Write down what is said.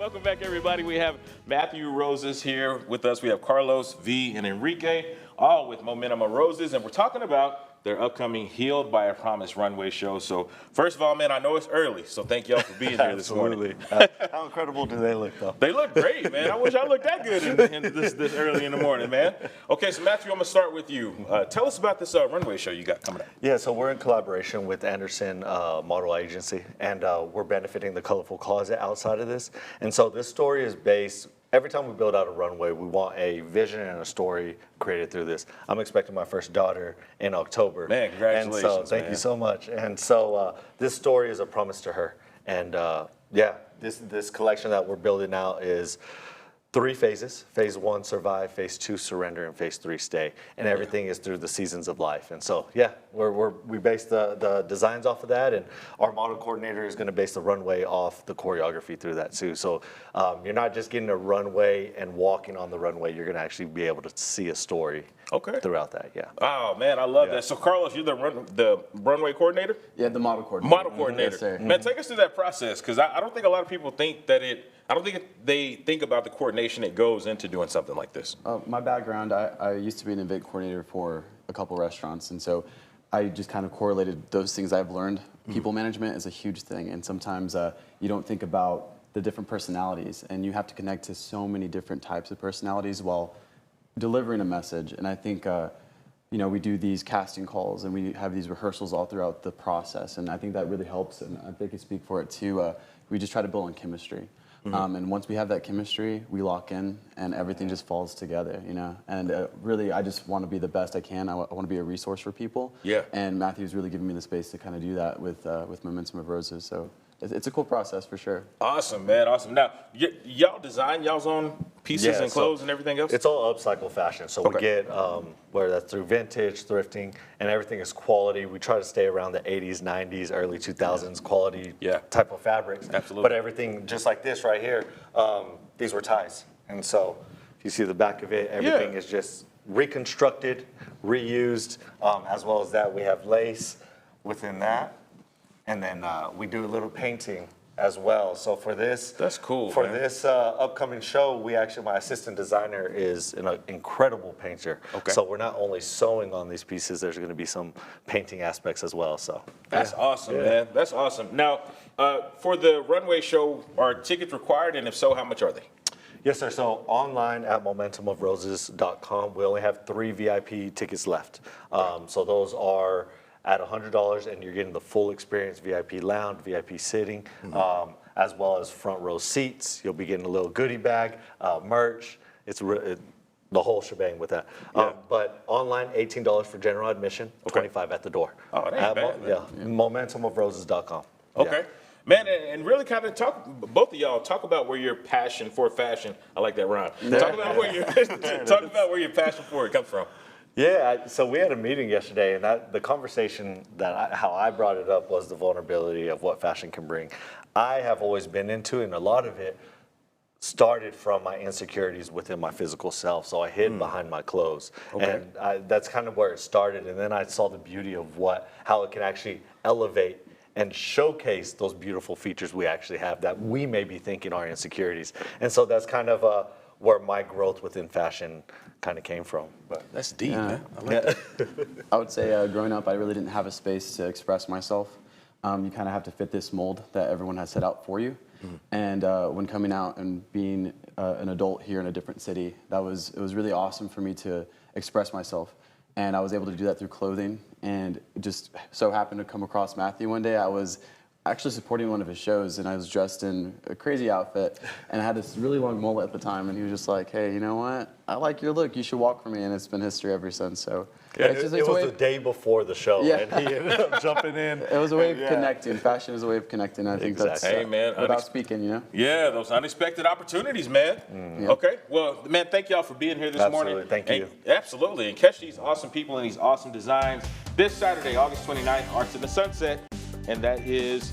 Welcome back, everybody. We have Matthew Rosas here with us. We have Carlos, V, and Enrique, all with Momentum of Roses, and we're talking about their upcoming Healed by a Promise runway show. So first of all, man, I know it's early, so thank y'all for being here this morning. How incredible do they look, though? They look great, man. I wish I looked that good in this early in the morning, man. Okay, so Matthew, I'm going to start with you. Tell us about this runway show you got coming up. Yeah, so we're in collaboration with Anderson Model Agency, and we're benefiting the Colorful Closet outside of this. And so this story is based, every time we build out a runway, we want a vision and a story created through this. I'm expecting my first daughter in October. Man, congratulations, and so, thank you so much. And so this story is a promise to her. And yeah, this collection that we're building out is 3 phases. Phase 1, survive. Phase 2, surrender. And phase 3, stay. And everything is through the seasons of life. And so, yeah, we base the designs off of that. And our model coordinator is going to base the runway off the choreography through that, too. So you're not just getting a runway and walking on the runway. You're going to actually be able to see a story throughout that, yeah. Oh, man, I love that. So, Carlos, you're the runway coordinator? Yeah, the model coordinator. Model coordinator. Yes, sir. Man, take us through that process, because I don't think a lot of people think that they think about the coordination that goes into doing something like this. My background, I used to be an event coordinator for a couple restaurants, and so I just kind of correlated those things I've learned. People management is a huge thing, and sometimes you don't think about the different personalities, and you have to connect to so many different types of personalities while delivering a message. And I think we do these casting calls, and we have these rehearsals all throughout the process, and I think that really helps, and I think I speak for it too. We just try to build on chemistry. And once we have that chemistry, we lock in, and everything just falls together, And really, I just want to be the best I can. I want to be a resource for people. Yeah. And Matthew's really giving me the space to kind of do that with Momentum of Roses. So it's a cool process for sure. Awesome, man. Awesome. Now, y'all design y'all's own pieces and clothes and everything else? It's all upcycle fashion. So we get, whether that's through vintage, thrifting, and everything is quality. We try to stay around the 80s, 90s, early 2000s quality type of fabrics. Absolutely. But everything, just like this right here, these were ties. And so if you see the back of it, everything is just reconstructed, reused. As well as that, we have lace within that. And then we do a little painting as well. So for this, that's cool. For this upcoming show, my assistant designer is an incredible painter. Okay. So we're not only sewing on these pieces, there's going to be some painting aspects as well. So that's awesome, man. That's awesome. Now, for the runway show, are tickets required? And if so, how much are they? Yes, sir. So online at momentumofroses.com, we only have 3 VIP tickets left. So those are at $100, and you're getting the full experience, VIP lounge, VIP sitting, as well as front row seats. You'll be getting a little goodie bag, merch. It's the whole shebang with that. But online, $18 for general admission, $25 at the door. Oh, that ain't bad. Yeah, momentumofroses.com. Okay. Man, and really kind of both of y'all, talk about where your passion for fashion, I like that rhyme. Talk about where your passion for it comes from. Yeah, so we had a meeting yesterday, and the conversation how I brought it up was the vulnerability of what fashion can bring. I have always been into it, and a lot of it started from my insecurities within my physical self, so I hid behind my clothes. And that's kind of where it started, and then I saw the beauty of how it can actually elevate and showcase those beautiful features we actually have that we may be thinking are insecurities. And so that's kind of where my growth within fashion kind of came from. But that's deep, man. I like that. I would say growing up, I really didn't have a space to express myself. You kind of have to fit this mold that everyone has set out for you. And when coming out and being an adult here in a different city, it was really awesome for me to express myself. And I was able to do that through clothing. And it just so happened to come across Matthew one day. I was actually supporting one of his shows, and I was dressed in a crazy outfit, and I had this really long mullet at the time, and he was just like, hey, you know what? I like your look. You should walk for me, and it's been history ever since. So it was the day before the show, and he ended up jumping in. It was a way of connecting. Fashion is a way of connecting. I think that's without speaking, Yeah, those unexpected opportunities, man. Okay, well, man, thank y'all for being here this morning. Thank you. Absolutely, and catch these awesome people and these awesome designs this Saturday, August 29th, Arts in the Sunset. And that is